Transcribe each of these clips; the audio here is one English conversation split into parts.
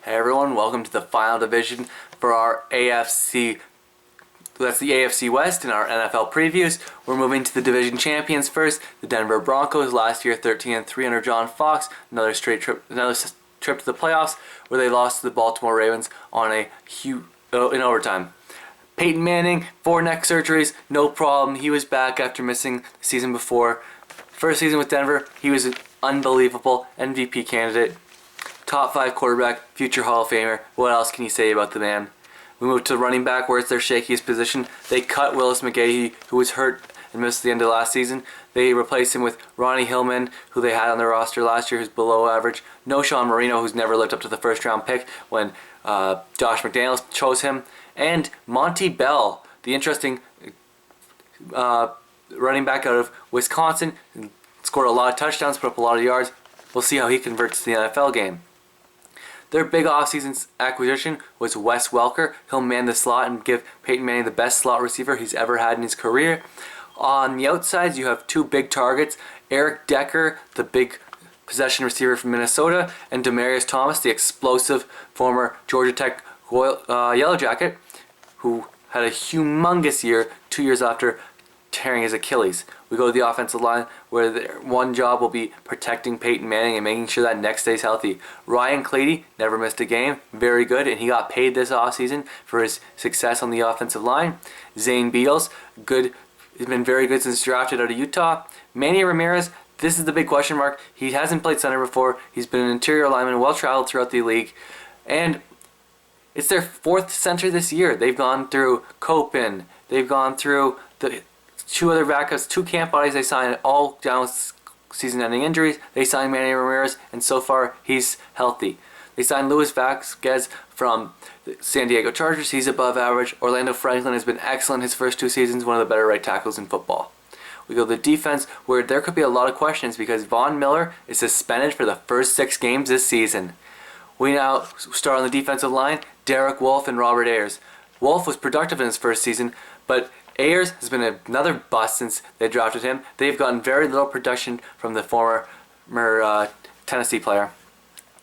Hey everyone, welcome to the final division for our AFC. That's the AFC West in our NFL previews. We're moving to the division champions first, the Denver Broncos. Last year, 13-3 under John Fox. Another trip to the playoffs where they lost to the Baltimore Ravens on in overtime. Peyton Manning, 4 neck surgeries, no problem. He was back after missing the season before. First season with Denver, he was an unbelievable MVP candidate. Top 5 quarterback, future Hall of Famer. What else can you say about the man? We move to running back, where it's their shakiest position. They cut Willis McGahee, who was hurt and missed the end of last season. They replaced him with Ronnie Hillman, who they had on their roster last year, who's below average. No Sean Marino, who's never lived up to the first round pick when Josh McDaniels chose him. And Monty Bell, the interesting running back out of Wisconsin, scored a lot of touchdowns, put up a lot of yards. We'll see how he converts to the NFL game. Their big offseason acquisition was Wes Welker. He'll man the slot and give Peyton Manning the best slot receiver he's ever had in his career. On the outsides, you have 2 big targets. Eric Decker, the big possession receiver from Minnesota, and Demaryius Thomas, the explosive former Georgia Tech Yellow Jacket, who had a humongous year 2 years after tearing his Achilles. We go to the offensive line, where their one job will be protecting Peyton Manning and making sure that neck stays healthy. Ryan Clady never missed a game, very good, and he got paid this offseason for his success on the offensive line. Zane Beadles, good, he's been very good since drafted out of Utah. Manny Ramirez, this is the big question mark. He hasn't played center before. He's been an interior lineman, well-traveled throughout the league, and it's their 4th center this year. They've gone through Copen, they've gone through the 2 other backups, 2 camp bodies they signed, all down with season-ending injuries. They signed Manny Ramirez, and so far he's healthy. They signed Luis Vasquez from the San Diego Chargers. He's above average. Orlando Franklin has been excellent his first 2 seasons, one of the better right tackles in football. We go to the defense, where there could be a lot of questions because Von Miller is suspended for the first 6 games this season. We now start on the defensive line, Derek Wolfe and Robert Ayers. Wolfe was productive in his first season, but Ayers has been another bust since they drafted him. They've gotten very little production from the former Tennessee player.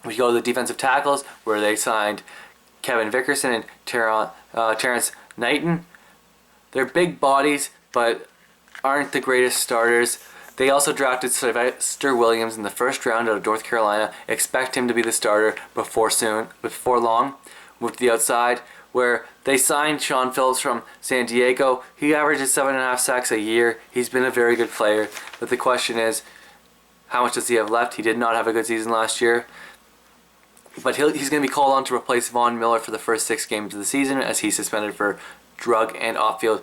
We go to the defensive tackles, where they signed Kevin Vickerson and Terrence Knighton. They're big bodies, but aren't the greatest starters. They also drafted Sylvester Williams in the first round out of North Carolina. Expect him to be the starter before long. Move to the outside, where they signed Sean Phillips from San Diego. He averages 7.5 sacks a year. He's been a very good player, but the question is, how much does he have left? He did not have a good season last year, but he's going to be called on to replace Von Miller for the first 6 games of the season, as he's suspended for drug and off-field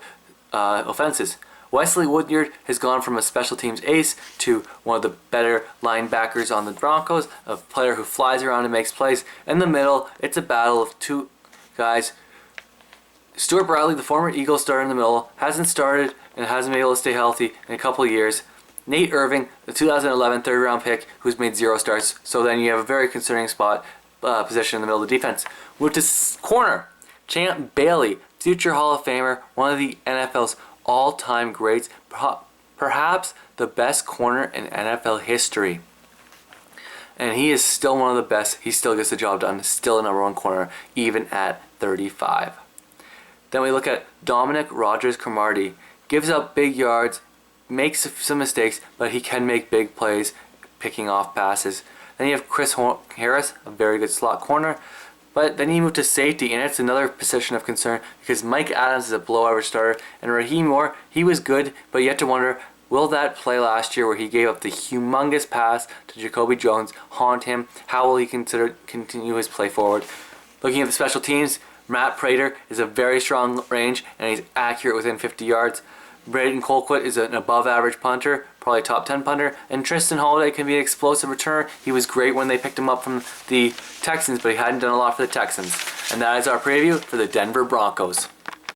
offenses. Wesley Woodyard has gone from a special teams ace to one of the better linebackers on the Broncos, a player who flies around and makes plays. In the middle, it's a battle of 2 guys. Stuart Bradley, the former Eagles starter in the middle, hasn't started and hasn't been able to stay healthy in a couple of years. Nate Irving, the 2011 third-round pick, who's made 0 starts. So then you have a very concerning position in the middle of the defense. Move to corner. Champ Bailey, future Hall of Famer, one of the NFL's all-time greats, perhaps the best corner in NFL history. And he is still one of the best. He still gets the job done. Still a number 1 corner, even at 35. Then we look at Dominic Rodgers-Cromartie. Gives up big yards, makes some mistakes, but he can make big plays, picking off passes. Then you have Chris Harris, a very good slot corner. But then you move to safety, and it's another position of concern because Mike Adams is a below-average starter, and Raheem Moore, he was good, but you have to wonder, will that play last year where he gave up the humongous pass to Jacoby Jones haunt him? How will he continue his play forward? Looking at the special teams, Matt Prater is a very strong range, and he's accurate within 50 yards. Braden Colquitt is an above-average punter, probably top 10 punter, and Tristan Holiday can be an explosive returner. He was great when they picked him up from the Texans, but he hadn't done a lot for the Texans. And that is our preview for the Denver Broncos.